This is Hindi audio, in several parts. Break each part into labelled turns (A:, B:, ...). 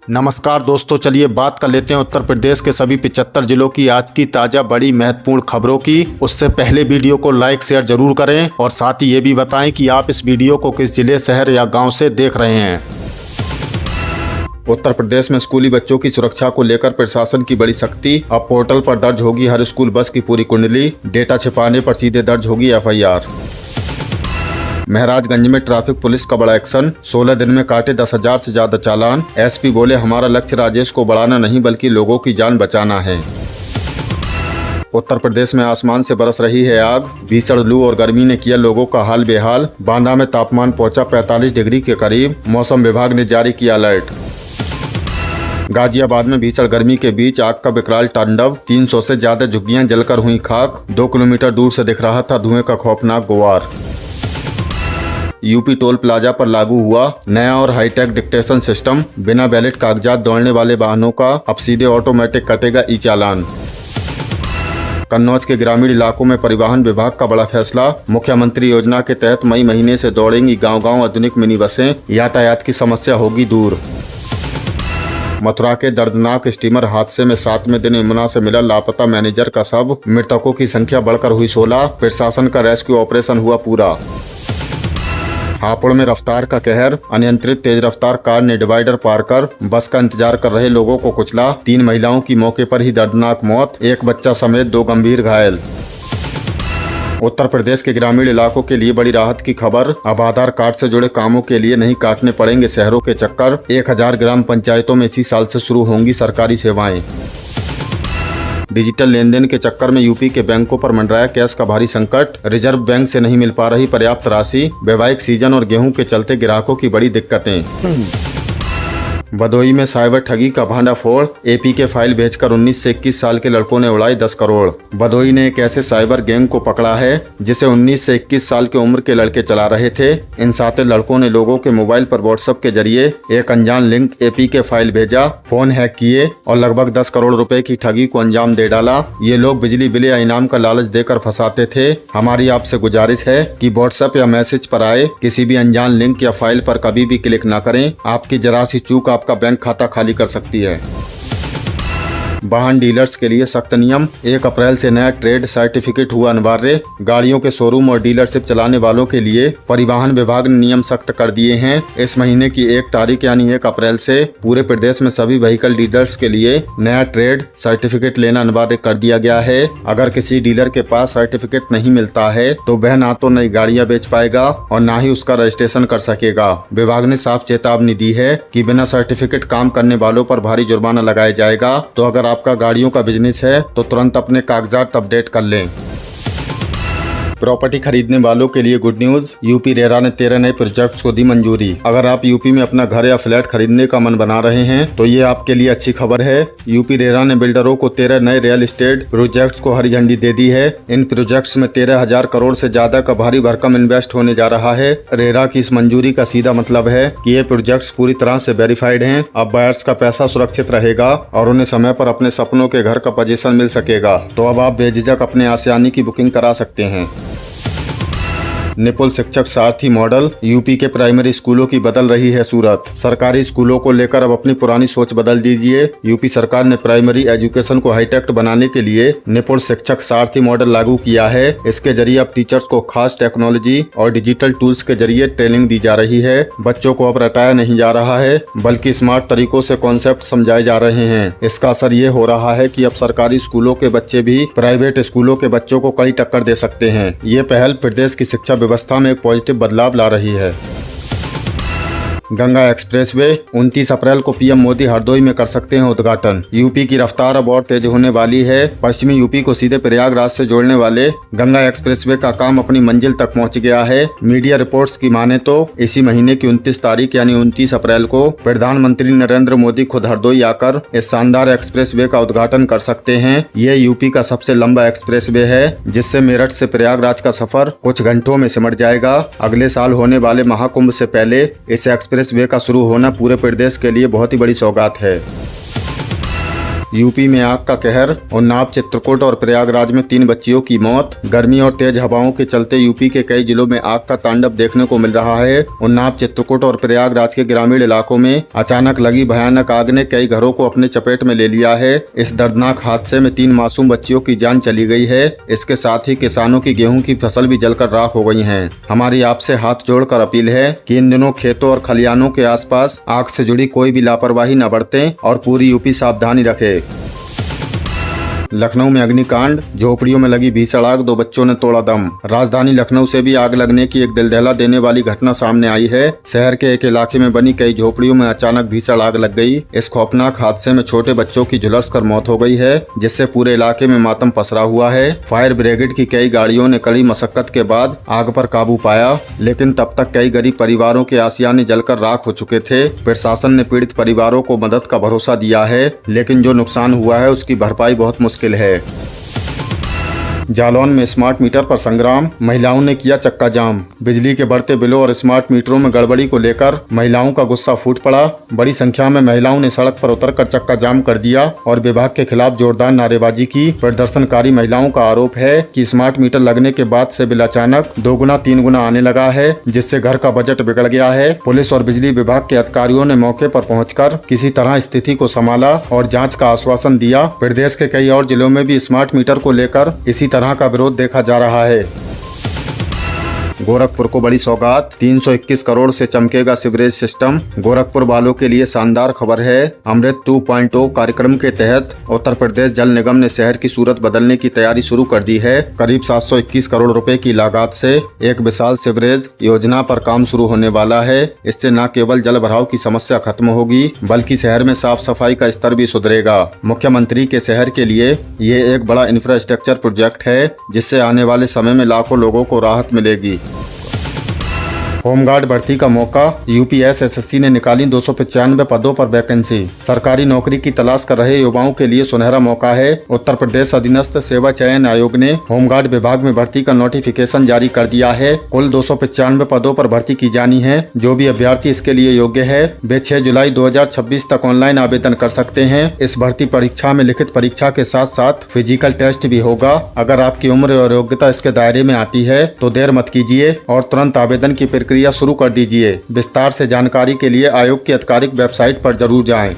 A: नमस्कार दोस्तों, चलिए बात कर लेते हैं उत्तर प्रदेश के सभी 75 जिलों की आज की ताज़ा बड़ी महत्वपूर्ण खबरों की। उससे पहले वीडियो को लाइक शेयर जरूर करें और साथ ही ये भी बताएं कि आप इस वीडियो को किस जिले, शहर या गांव से देख रहे हैं। उत्तर प्रदेश में स्कूली बच्चों की सुरक्षा को लेकर प्रशासन की बड़ी सख्ती। अब पोर्टल पर दर्ज होगी हर स्कूल बस की पूरी कुंडली। डेटा छिपाने पर सीधे दर्ज होगी FIR। महराजगंज में ट्रैफिक पुलिस का बड़ा एक्शन, 16 दिन में काटे 10,000 से ज्यादा चालान। SP बोले, हमारा लक्ष्य राजेश को बढ़ाना नहीं बल्कि लोगों की जान बचाना है। उत्तर प्रदेश में आसमान से बरस रही है आग। भीषण लू और गर्मी ने किया लोगों का हाल बेहाल। बांदा में तापमान पहुंचा 45 डिग्री के करीब। मौसम विभाग ने जारी किया अलर्ट। गाजियाबाद में भीषण गर्मी के बीच आग का विकराल तांडव। 300 से ज्यादा झुग्गियां जलकर हुई खाक। 2 किलोमीटर दूर से दिख रहा था धुएं का खौफनाक गुबार। यूपी टोल प्लाजा पर लागू हुआ नया और हाईटेक डिक्टेशन सिस्टम। बिना वैलिड कागजात दौड़ने वाले वाहनों का अब सीधे ऑटोमेटिक कटेगा ई-चालान। कन्नौज के ग्रामीण इलाकों में परिवहन विभाग का बड़ा फैसला। मुख्यमंत्री योजना के तहत मई महीने से दौड़ेंगी गांव-गांव आधुनिक मिनी बसें। यातायात की समस्या होगी दूर। मथुरा के दर्दनाक स्टीमर हादसे में 7वें दिन यमुना से मिला लापता मैनेजर का शव। मृतकों की संख्या बढ़कर हुई 16। प्रशासन का रेस्क्यू ऑपरेशन हुआ पूरा। हापुड़ में रफ्तार का कहर। अनियंत्रित तेज रफ्तार कार ने डिवाइडर पार कर बस का इंतजार कर रहे लोगों को कुचला। 3 महिलाओं की मौके पर ही दर्दनाक मौत। 1 बच्चा समेत 2 गंभीर घायल। उत्तर प्रदेश के ग्रामीण इलाकों के लिए बड़ी राहत की खबर। अब आधार कार्ड से जुड़े कामों के लिए नहीं काटने पड़ेंगे शहरों के चक्कर। 1000 ग्राम पंचायतों में इसी साल से शुरू होंगी सरकारी सेवाएं। डिजिटल लेन देन के चक्कर में यूपी के बैंकों पर मंडराया कैश का भारी संकट। रिजर्व बैंक से नहीं मिल पा रही पर्याप्त राशि। वैवाहिक सीजन और गेहूं के चलते ग्राहकों की बड़ी दिक्कतें। भदोही में साइबर ठगी का भांडाफोड़। AP के फाइल भेजकर 19 से 21 साल के लड़कों ने उड़ाई 10 करोड़। भदोही ने एक ऐसे साइबर गैंग को पकड़ा है जिसे 19 से 21 साल की उम्र के लड़के चला रहे थे। इन 7 लड़कों ने लोगों के मोबाइल पर व्हाट्सएप के जरिए एक अनजान लिंक AP के फाइल भेजा, फोन हैक किए और लगभग 10 करोड़ रुपए की ठगी को अंजाम दे डाला। ये लोग बिजली बिल या इनाम का लालच देकर फंसाते थे। हमारी आपसे गुजारिश है कि व्हाट्सएप या मैसेज पर आए किसी भी अनजान लिंक या फाइल पर कभी भी क्लिक न करें। आपकी जरा सी चूक आपका बैंक खाता खाली कर सकती है। वाहन डीलर्स के लिए सख्त नियम। 1 अप्रैल से नया ट्रेड सर्टिफिकेट हुआ अनिवार्य। गाड़ियों के शोरूम और डीलरशिप चलाने वालों के लिए परिवहन विभाग ने नियम सख्त कर दिए हैं। इस महीने की 1 तारीख यानी 1 अप्रैल से पूरे प्रदेश में सभी व्हीकल डीलर्स के लिए नया ट्रेड सर्टिफिकेट लेना अनिवार्य कर दिया गया है। अगर किसी डीलर के पास सर्टिफिकेट नहीं मिलता है तो वह ना तो नई गाड़ियां बेच पाएगा और ना ही उसका रजिस्ट्रेशन कर सकेगा। विभाग ने साफ चेतावनी दी है कि बिना सर्टिफिकेट काम करने वालों पर भारी जुर्माना लगाया जाएगा। तो अगर आपका गाड़ियों का बिजनेस है तो तुरंत अपने कागजात अपडेट कर लें। प्रॉपर्टी खरीदने वालों के लिए गुड न्यूज। यूपी रेरा ने 13 नए प्रोजेक्ट्स को दी मंजूरी। अगर आप यूपी में अपना घर या फ्लैट खरीदने का मन बना रहे हैं तो ये आपके लिए अच्छी खबर है। यूपी रेरा ने बिल्डरों को 13 नए रियल एस्टेट प्रोजेक्ट्स को हरी झंडी दे दी है। इन प्रोजेक्ट्स में 13,000 करोड़ से ज्यादा का भारी भरकम इन्वेस्ट होने जा रहा है। रेरा की इस मंजूरी का सीधा मतलब है कि ये प्रोजेक्ट्स पूरी तरह से वेरीफाइड हैं। अब बायर्स का पैसा सुरक्षित रहेगा और उन्हें समय पर अपने सपनों के घर का पोजीशन मिल सकेगा। तो अब आप बेझिझक अपने आसियानी की बुकिंग करा सकते हैं। निपुण शिक्षक सारथी मॉडल। यूपी के प्राइमरी स्कूलों की बदल रही है सूरत। सरकारी स्कूलों को लेकर अब अपनी पुरानी सोच बदल दीजिए। यूपी सरकार ने प्राइमरी एजुकेशन को हाईटेक बनाने के लिए निपुण शिक्षक सारथी मॉडल लागू किया है। इसके जरिए अब टीचर्स को खास टेक्नोलॉजी और डिजिटल टूल्स के जरिए ट्रेनिंग दी जा रही है। बच्चों को अब रटाया नहीं जा रहा है बल्कि स्मार्ट तरीकों से कॉन्सेप्ट समझाए जा रहे हैं। इसका असर ये हो रहा है कि अब सरकारी स्कूलों के बच्चे भी प्राइवेट स्कूलों के बच्चों को कड़ी टक्कर दे सकते हैं। ये पहल प्रदेश की शिक्षा व्यवस्था में एक पॉजिटिव बदलाव ला रही है। गंगा एक्सप्रेसवे 29 अप्रैल को PM मोदी हरदोई में कर सकते हैं उद्घाटन। यूपी की रफ्तार अब और तेज होने वाली है। पश्चिमी यूपी को सीधे प्रयागराज से जोड़ने वाले गंगा एक्सप्रेसवे का काम अपनी मंजिल तक पहुंच गया है। मीडिया रिपोर्ट्स की माने तो इसी महीने की 29 तारीख यानी 29 अप्रैल को प्रधानमंत्री नरेंद्र मोदी खुद हरदोई आकर इस शानदार एक्सप्रेसवे का उद्घाटन कर सकते हैं। ये यूपी का सबसे लंबा एक्सप्रेसवे है जिससे मेरठ से प्रयागराज का सफर कुछ घंटों में सिमट जाएगा। अगले साल होने वाले महाकुंभ से पहले इस एक्सप्रेसवे का शुरू होना पूरे प्रदेश के लिए बहुत ही बड़ी सौगात है। यूपी में आग का कहर, उन्नाव, चित्रकूट और प्रयागराज में 3 बच्चियों की मौत। गर्मी और तेज हवाओं के चलते यूपी के कई जिलों में आग का तांडव देखने को मिल रहा है। उन्नाव, चित्रकूट और प्रयागराज के ग्रामीण इलाकों में अचानक लगी भयानक आग ने कई घरों को अपने चपेट में ले लिया है। इस दर्दनाक हादसे में 3 मासूम बच्चियों की जान चली गई है। इसके साथ ही किसानों की गेहूं की फसल भी जलकर राख हो गई है। हमारी आपसे हाथ जोड़कर अपील है कि इन दिनों खेतों और खलिहानों के आसपास आग से जुड़ी कोई भी लापरवाही न बरतें और पूरी यूपी सावधानी रखे। लखनऊ में अग्निकांड, झोपड़ियों में लगी भीषण आग, 2 बच्चों ने तोड़ा दम। राजधानी लखनऊ से भी आग लगने की एक दिलदहला देने वाली घटना सामने आई है। शहर के एक इलाके में बनी कई झोपड़ियों में अचानक भीषण आग लग गई। इस खौफनाक हादसे में छोटे बच्चों की झुलसकर मौत हो गई है, जिससे पूरे इलाके में मातम पसरा हुआ है। फायर ब्रिगेड की कई गाड़ियों ने कड़ी मशक्कत के बाद आग पर काबू पाया, लेकिन तब तक कई गरीब परिवारों के आशियाने जलकर राख हो चुके थे। प्रशासन ने पीड़ित परिवारों को मदद का भरोसा दिया है, लेकिन जो नुकसान हुआ है उसकी भरपाई बहुत मुश्किल है। जालौन में स्मार्ट मीटर पर संग्राम, महिलाओं ने किया चक्का जाम। बिजली के बढ़ते बिलों और स्मार्ट मीटरों में गड़बड़ी को लेकर महिलाओं का गुस्सा फूट पड़ा। बड़ी संख्या में महिलाओं ने सड़क पर उतरकर चक्का जाम कर दिया और विभाग के खिलाफ जोरदार नारेबाजी की। प्रदर्शनकारी महिलाओं का आरोप है कि स्मार्ट मीटर लगने के बाद से बिल अचानक 2 गुना 3 गुना आने लगा है, जिससे घर का बजट बिगड़ गया है। पुलिस और बिजली विभाग के अधिकारियों ने मौके पर पहुंचकर किसी तरह स्थिति को संभाला और जांच का आश्वासन दिया। प्रदेश के कई और जिलों में भी स्मार्ट मीटर को लेकर इसी तरह का विरोध देखा जा रहा है। गोरखपुर को बड़ी सौगात, 321 करोड़ से चमकेगा सीवरेज सिस्टम। गोरखपुर वालों के लिए शानदार खबर है। अमृत 2.0 कार्यक्रम के तहत उत्तर प्रदेश जल निगम ने शहर की सूरत बदलने की तैयारी शुरू कर दी है। करीब 721 करोड़ रुपए की लागत से एक विशाल सीवरेज योजना पर काम शुरू होने वाला है। इससे न केवल जल भराव की समस्या खत्म होगी, बल्कि शहर में साफ सफाई का स्तर भी सुधरेगा। मुख्यमंत्री के शहर के लिए ये एक बड़ा इंफ्रास्ट्रक्चर प्रोजेक्ट है, जिससे आने वाले समय में लाखों लोगों को राहत मिलेगी। होमगार्ड भर्ती का मौका, यूपीएसएससी ने निकाली 295 पदों पर वैकेंसी। सरकारी नौकरी की तलाश कर रहे युवाओं के लिए सुनहरा मौका है। उत्तर प्रदेश अधीनस्थ सेवा चयन आयोग ने होमगार्ड विभाग में भर्ती का नोटिफिकेशन जारी कर दिया है। कुल 295 पदों पर भर्ती की जानी है। जो भी अभ्यर्थी इसके लिए योग्य है वे 6 जुलाई 2026 तक ऑनलाइन आवेदन कर सकते हैं। इस भर्ती परीक्षा में लिखित परीक्षा के साथ साथ फिजिकल टेस्ट भी होगा। अगर आपकी उम्र और योग्यता इसके दायरे में आती है तो देर मत कीजिए और तुरंत आवेदन की प्रक्रिया शुरू कर दीजिए। विस्तार से जानकारी के लिए आयोग की आधिकारिक वेबसाइट पर जरूर जाएं।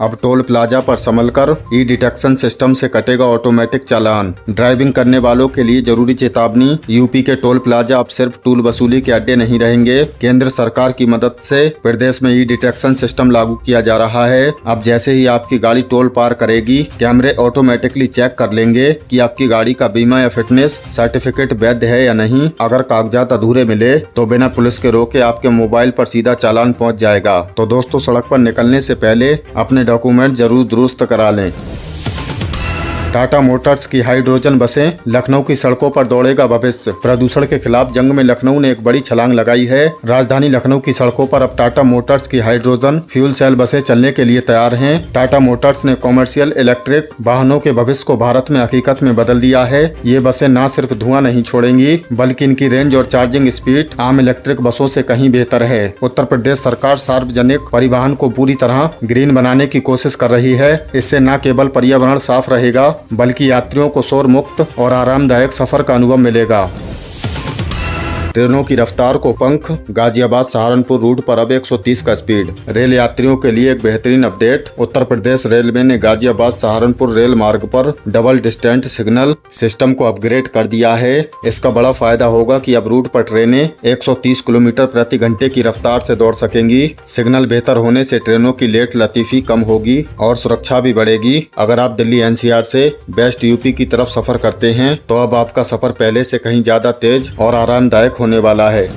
A: अब टोल प्लाजा पर संभलकर ई डिटेक्शन सिस्टम से कटेगा ऑटोमेटिक चालान। ड्राइविंग करने वालों के लिए जरूरी चेतावनी, यूपी के टोल प्लाजा अब सिर्फ टोल वसूली के अड्डे नहीं रहेंगे। केंद्र सरकार की मदद से प्रदेश में ई डिटेक्शन सिस्टम लागू किया जा रहा है। अब जैसे ही आपकी गाड़ी टोल पार करेगी, कैमरे ऑटोमेटिकली चेक कर लेंगे कि आपकी गाड़ी का बीमा या फिटनेस सर्टिफिकेट वैध है या नहीं। अगर कागजात अधूरे मिले तो बिना पुलिस के रोके आपके मोबाइल पर सीधा चालान पहुंच जाएगा। तो दोस्तों, सड़क पर निकलने से पहले अपने डॉक्यूमेंट जरूर दुरुस्त करा लें। टाटा मोटर्स की हाइड्रोजन बसें, लखनऊ की सड़कों पर दौड़ेगा भविष्य। प्रदूषण के खिलाफ जंग में लखनऊ ने एक बड़ी छलांग लगाई है। राजधानी लखनऊ की सड़कों पर अब टाटा मोटर्स की हाइड्रोजन फ्यूल सेल बसें चलने के लिए तैयार हैं। टाटा मोटर्स ने कॉमर्शियल इलेक्ट्रिक वाहनों के भविष्य को भारत में हकीकत में बदल दिया है। ये बसें न सिर्फ धुआं नहीं छोड़ेंगी, बल्कि इनकी रेंज और चार्जिंग स्पीड आम इलेक्ट्रिक बसों से कहीं बेहतर है। उत्तर प्रदेश सरकार सार्वजनिक परिवहन को पूरी तरह ग्रीन बनाने की कोशिश कर रही है। इससे न केवल पर्यावरण साफ रहेगा, बल्कि यात्रियों को शोर मुक्त और आरामदायक सफर का अनुभव मिलेगा। ट्रेनों की रफ्तार को पंख, गाजियाबाद सहारनपुर रूट पर अब 130 का स्पीड। रेल यात्रियों के लिए एक बेहतरीन अपडेट, उत्तर प्रदेश रेलवे ने गाजियाबाद सहारनपुर रेल मार्ग पर डबल डिस्टेंस सिग्नल सिस्टम को अपग्रेड कर दिया है। इसका बड़ा फायदा होगा कि अब रूट पर ट्रेनें 130 किलोमीटर प्रति घंटे की रफ्तार से दौड़ सकेंगी। सिग्नल बेहतर होने से ट्रेनों की लेट लतीफी कम होगी और सुरक्षा भी बढ़ेगी। अगर आप दिल्ली एनसीआर से वेस्ट यूपी की तरफ सफर करते हैं तो अब आपका सफर पहले से कहीं ज्यादा तेज और आरामदायक होने वाला है।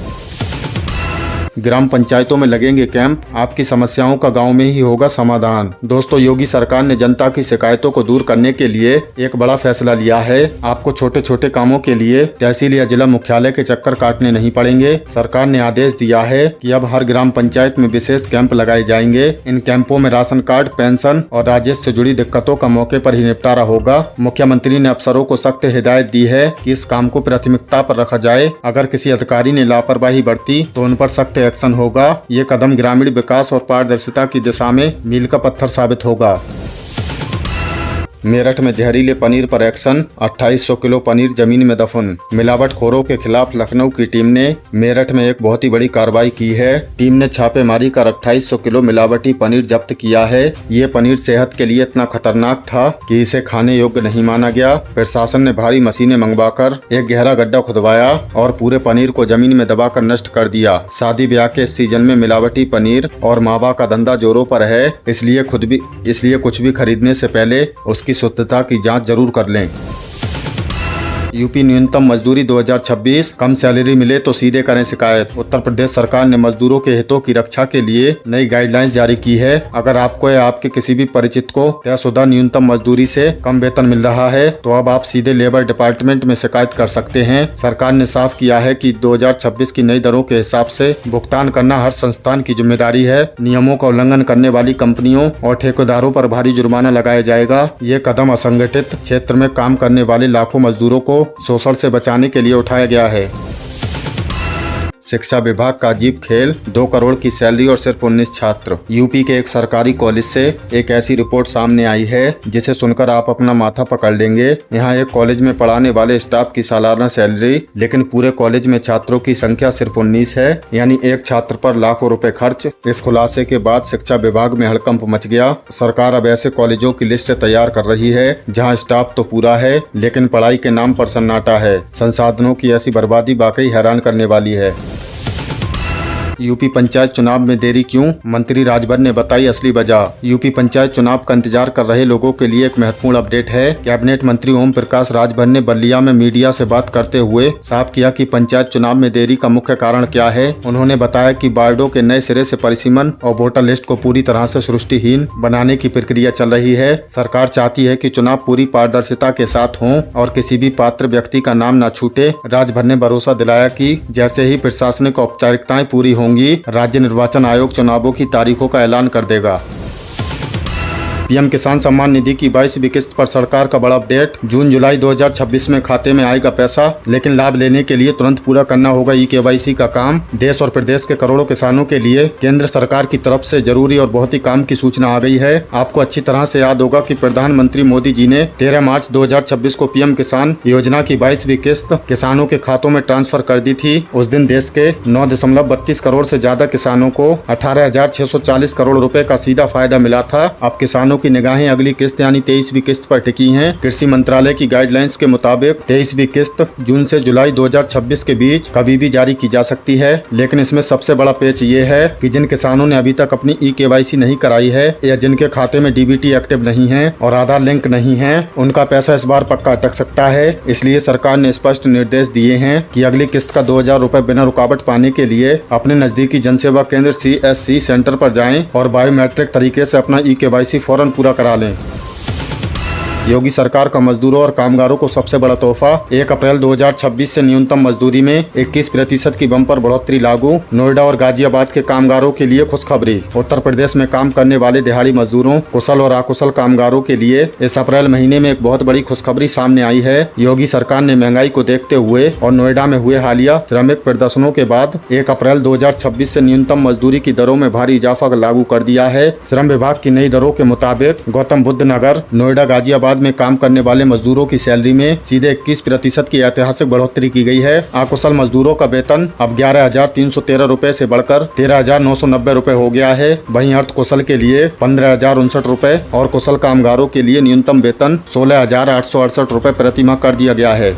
A: ग्राम पंचायतों में लगेंगे कैंप, आपकी समस्याओं का गांव में ही होगा समाधान। दोस्तों, योगी सरकार ने जनता की शिकायतों को दूर करने के लिए एक बड़ा फैसला लिया है। आपको छोटे छोटे कामों के लिए तहसील या जिला मुख्यालय के चक्कर काटने नहीं पड़ेंगे। सरकार ने आदेश दिया है कि अब हर ग्राम पंचायत में विशेष कैंप लगाए जाएंगे। इन कैंपों में राशन कार्ड, पेंशन और राजस्व से जुड़ी दिक्कतों का मौके पर ही निपटारा होगा। मुख्यमंत्री ने अफसरों को सख्त हिदायत दी है कि इस काम को प्राथमिकता पर रखा जाए। अगर किसी अधिकारी ने लापरवाही बरती तो उन पर सख्त से एक्शन होगा। ये कदम ग्रामीण विकास और पारदर्शिता की दिशा में मील का पत्थर साबित होगा। मेरठ में जहरीले पनीर पर एक्शन, 2800 किलो पनीर जमीन में दफन। मिलावटखोरों के खिलाफ लखनऊ की टीम ने मेरठ में एक बहुत ही बड़ी कार्रवाई की है। टीम ने छापेमारी कर 2800 किलो मिलावटी पनीर जब्त किया है। ये पनीर सेहत के लिए इतना खतरनाक था कि इसे खाने योग्य नहीं माना गया। प्रशासन ने भारी मशीनें मंगवाकर एक गहरा गड्ढा खुदवाया और पूरे पनीर को जमीन में दबाकर नष्ट कर दिया। शादी ब्याह के इस सीजन में मिलावटी पनीर और मावा का धंधा जोरों पर है, इसलिए कुछ भी खरीदने से पहले उसकी शुद्धता की जांच जरूर कर लें। यूपी न्यूनतम मजदूरी 2026, कम सैलरी मिले तो सीधे करें शिकायत। उत्तर प्रदेश सरकार ने मजदूरों के हितों की रक्षा के लिए नई गाइडलाइंस जारी की है। अगर आपको या आपके किसी भी परिचित को तयशुदा न्यूनतम मजदूरी से कम वेतन मिल रहा है तो अब आप सीधे लेबर डिपार्टमेंट में शिकायत कर सकते हैं। सरकार ने साफ किया है कि 2026 की नई दरों के हिसाब से भुगतान करना हर संस्थान की जिम्मेदारी है। नियमों का उल्लंघन करने वाली कंपनियों और ठेकेदारों पर भारी जुर्माना लगाया जाएगा। ये कदम असंगठित क्षेत्र में काम करने वाले लाखों मजदूरों को शोषण से बचाने के लिए उठाया गया है। शिक्षा विभाग का अजीब खेल, 2 करोड़ की सैलरी और सिर्फ 19 छात्र। यूपी के एक सरकारी कॉलेज से एक ऐसी रिपोर्ट सामने आई है जिसे सुनकर आप अपना माथा पकड़ लेंगे। यहाँ एक कॉलेज में पढ़ाने वाले स्टाफ की सालाना सैलरी, लेकिन पूरे कॉलेज में छात्रों की संख्या सिर्फ 19 है, यानी एक छात्र पर लाखों रुपए खर्च। इस खुलासे के बाद शिक्षा विभाग में हड़कंप मच गया। सरकार अब ऐसे कॉलेजों की लिस्ट तैयार कर रही है जहाँ स्टाफ तो पूरा है लेकिन पढ़ाई के नाम पर सन्नाटा है। संसाधनों की ऐसी बर्बादी वाकई हैरान करने वाली है। यूपी पंचायत चुनाव में देरी क्यों, मंत्री राजभर ने बताई असली वजह। यूपी पंचायत चुनाव का इंतजार कर रहे लोगों के लिए एक महत्वपूर्ण अपडेट है। कैबिनेट मंत्री ओम प्रकाश राजभर ने बल्लिया में मीडिया से बात करते हुए साफ किया कि पंचायत चुनाव में देरी का मुख्य कारण क्या है। उन्होंने बताया कि वार्डों के नए सिरे से परिसीमन और वोटर लिस्ट को पूरी तरह से सृष्टिहीन बनाने की प्रक्रिया चल रही है। सरकार चाहती है कि चुनाव पूरी पारदर्शिता के साथ हों और किसी भी पात्र व्यक्ति का नाम न छूटे। राजभर ने भरोसा दिलाया कि जैसे ही प्रशासनिक औपचारिकताएं पूरी होंगी, राज्य निर्वाचन आयोग चुनावों की तारीखों का ऐलान कर देगा। पीएम किसान सम्मान निधि की 22वीं किस्त पर सरकार का बड़ा अपडेट। जून जुलाई 2026 में खाते में आएगा पैसा, लेकिन लाभ लेने के लिए तुरंत पूरा करना होगा KYC का काम। देश और प्रदेश के करोड़ों किसानों के लिए केंद्र सरकार की तरफ से जरूरी और बहुत ही काम की सूचना आ गई है। आपको अच्छी तरह से याद होगा कि प्रधानमंत्री मोदी जी ने 13 मार्च 2026 को पीएम किसान योजना की 22वीं किस्त किसानों के खातों में ट्रांसफर कर दी थी। उस दिन देश के 9.32 करोड़ से ज्यादा किसानों को 18,640 करोड़ रुपए का सीधा फायदा मिला था। अब किसानों की निगाहें अगली किस्त यानी 23वीं किस्त पर टिकी हैं। कृषि मंत्रालय की गाइडलाइंस के मुताबिक 23वीं किस्त जून से जुलाई 2026 के बीच कभी भी जारी की जा सकती है। लेकिन इसमें सबसे बड़ा पेच ये है कि जिन किसानों ने अभी तक अपनी KYC नहीं कराई है या जिनके खाते में DBT एक्टिव नहीं है और आधार लिंक नहीं है, उनका पैसा इस बार पक्का अटक सकता है। इसलिए सरकार ने स्पष्ट निर्देश दिए हैं कि अगली किस्त का 2000 रुपए बिना रुकावट पाने के लिए अपने नजदीकी जनसेवा केंद्र CSC सेंटर पर जाएं और बायोमेट्रिक तरीके से अपना KYC फौरन पूरा करा लें। योगी सरकार का मजदूरों और कामगारों को सबसे बड़ा तोहफा, 1 अप्रैल 2026 से न्यूनतम मजदूरी में 21% की बम्पर बढ़ोतरी लागू। नोएडा और गाजियाबाद के कामगारों के लिए खुशखबरी। उत्तर प्रदेश में काम करने वाले दिहाड़ी मजदूरों, कुशल और अकुशल कामगारों के लिए इस अप्रैल महीने में एक बहुत बड़ी खुशखबरी सामने आई है। योगी सरकार ने महंगाई को देखते हुए और नोएडा में हुए हालिया श्रमिक प्रदर्शनों के बाद 1 अप्रैल 2026 से न्यूनतम मजदूरी की दरों में भारी इजाफा लागू कर दिया है। श्रम विभाग की नई दरों के मुताबिक गौतम बुद्ध नगर, नोएडा, गाजियाबाद में काम करने वाले मजदूरों की सैलरी में सीधे 21% की ऐतिहासिक बढ़ोतरी की गई है। अकुशल मजदूरों का वेतन अब 11,313 रुपए से बढ़कर 13,990 रुपए हो गया है। वहीं अर्ध कुशल के लिए 15,059 रुपए और कुशल कामगारों के लिए न्यूनतम वेतन 16,868 रुपए प्रति माह कर दिया गया है।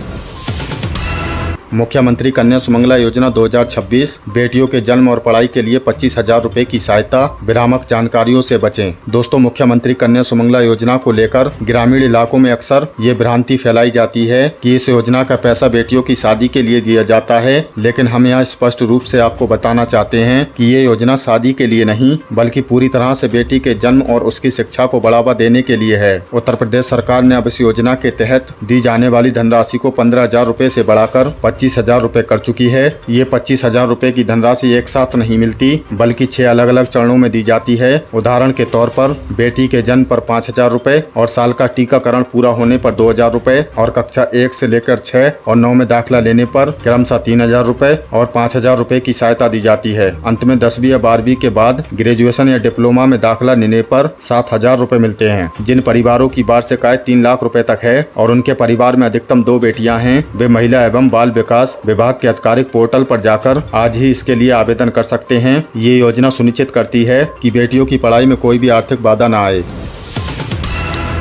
A: मुख्यमंत्री कन्या सुमंगला योजना 2026, बेटियों के जन्म और पढ़ाई के लिए 25,000 रुपए की सहायता। भ्रामक जानकारियों से बचें। दोस्तों, मुख्यमंत्री कन्या सुमंगला योजना को लेकर ग्रामीण इलाकों में अक्सर ये भ्रांति फैलाई जाती है कि इस योजना का पैसा बेटियों की शादी के लिए दिया जाता है, लेकिन हम यहाँ स्पष्ट रूप से आपको बताना चाहते हैं कि ये योजना शादी के लिए नहीं बल्कि पूरी तरह से बेटी के जन्म और उसकी शिक्षा को बढ़ावा देने के लिए है। उत्तर प्रदेश सरकार ने अब इस योजना के तहत दी जाने वाली धनराशि को 15,000 रुपए से बढ़ाकर 25,000 रुपए कर चुकी है। ये 25,000 रुपए की धनराशि एक साथ नहीं मिलती बल्कि 6 अलग अलग चरणों में दी जाती है। उदाहरण के तौर पर बेटी के जन्म पर 5,000 रुपए और साल का टीकाकरण पूरा होने पर 2,000 रुपए और कक्षा 1 से लेकर 6 और 9 में दाखिला लेने पर क्रमशः 3,000 रुपए और 5,000 रुपए की सहायता दी जाती है। अंत में 10वीं या 12वीं के बाद ग्रेजुएशन या डिप्लोमा में दाखिला लेने पर 7,000 रुपए मिलते हैं। जिन परिवारों की वार्षिक आय 3 लाख रुपए तक है और उनके परिवार में अधिकतम 2 बेटियां हैं, वे महिला एवं बाल विकास विभाग के आधिकारिक पोर्टल पर जाकर आज ही इसके लिए आवेदन कर सकते हैं। ये योजना सुनिश्चित करती है कि बेटियों की पढ़ाई में कोई भी आर्थिक बाधा न आए।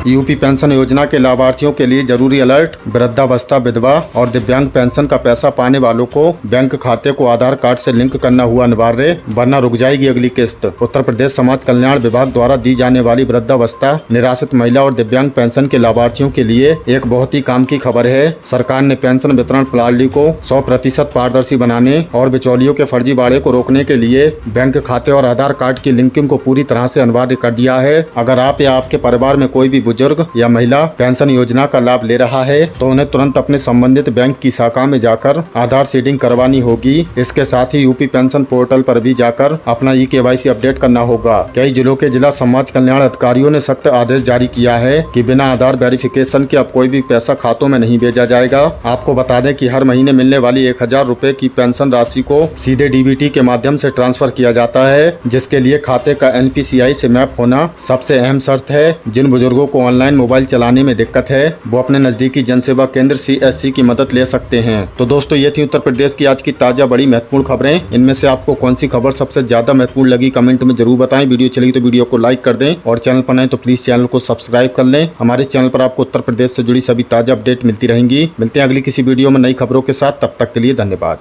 A: यूपी पेंशन योजना के लाभार्थियों के लिए जरूरी अलर्ट। वृद्धावस्था, विधवा और दिव्यांग पेंशन का पैसा पाने वालों को बैंक खाते को आधार कार्ड से लिंक करना हुआ अनिवार्य, वरना रुक जाएगी अगली किस्त। उत्तर प्रदेश समाज कल्याण विभाग द्वारा दी जाने वाली वृद्धावस्था, निराश्रित महिला और दिव्यांग पेंशन के लाभार्थियों के लिए एक बहुत ही काम की खबर है। सरकार ने पेंशन वितरण प्रणाली को 100% पारदर्शी बनाने और बिचौलियों के फर्जीवाड़े को रोकने के लिए बैंक खाते और आधार कार्ड की लिंकिंग को पूरी तरह से अनिवार्य कर दिया है। अगर आप या आपके परिवार में कोई भी बुजुर्ग या महिला पेंशन योजना का लाभ ले रहा है तो उन्हें तुरंत अपने संबंधित बैंक की शाखा में जाकर आधार सीडिंग करवानी होगी। इसके साथ ही यूपी पेंशन पोर्टल पर भी जाकर अपना KYC अपडेट करना होगा। कई जिलों के जिला समाज कल्याण अधिकारियों ने सख्त आदेश जारी किया है कि बिना आधार वेरिफिकेशन के अब कोई भी पैसा खातों में नहीं भेजा जाएगा। आपको बता दें कि हर महीने मिलने वाली 1,000 रुपए की पेंशन राशि को सीधे DBT के माध्यम से ट्रांसफर किया जाता है, जिसके लिए खाते का NPCI से मैप होना सबसे अहम शर्त है। जिन बुजुर्गों को ऑनलाइन मोबाइल चलाने में दिक्कत है वो अपने नजदीकी जनसेवा केंद्र CSC की मदद ले सकते हैं। तो दोस्तों, ये थी उत्तर प्रदेश की आज की ताजा बड़ी महत्वपूर्ण खबरें। इनमें से आपको कौन सी खबर सबसे ज्यादा महत्वपूर्ण लगी कमेंट में जरूर बताएं। वीडियो चली तो वीडियो को लाइक कर दें और चैनल पर नए तो प्लीज चैनल को सब्सक्राइब कर लें। हमारे इस चैनल पर आपको उत्तर प्रदेश से जुड़ी सभी ताजा अपडेट मिलती रहेंगी। मिलते हैं अगली किसी वीडियो में नई खबरों के साथ। तब तक के लिए धन्यवाद।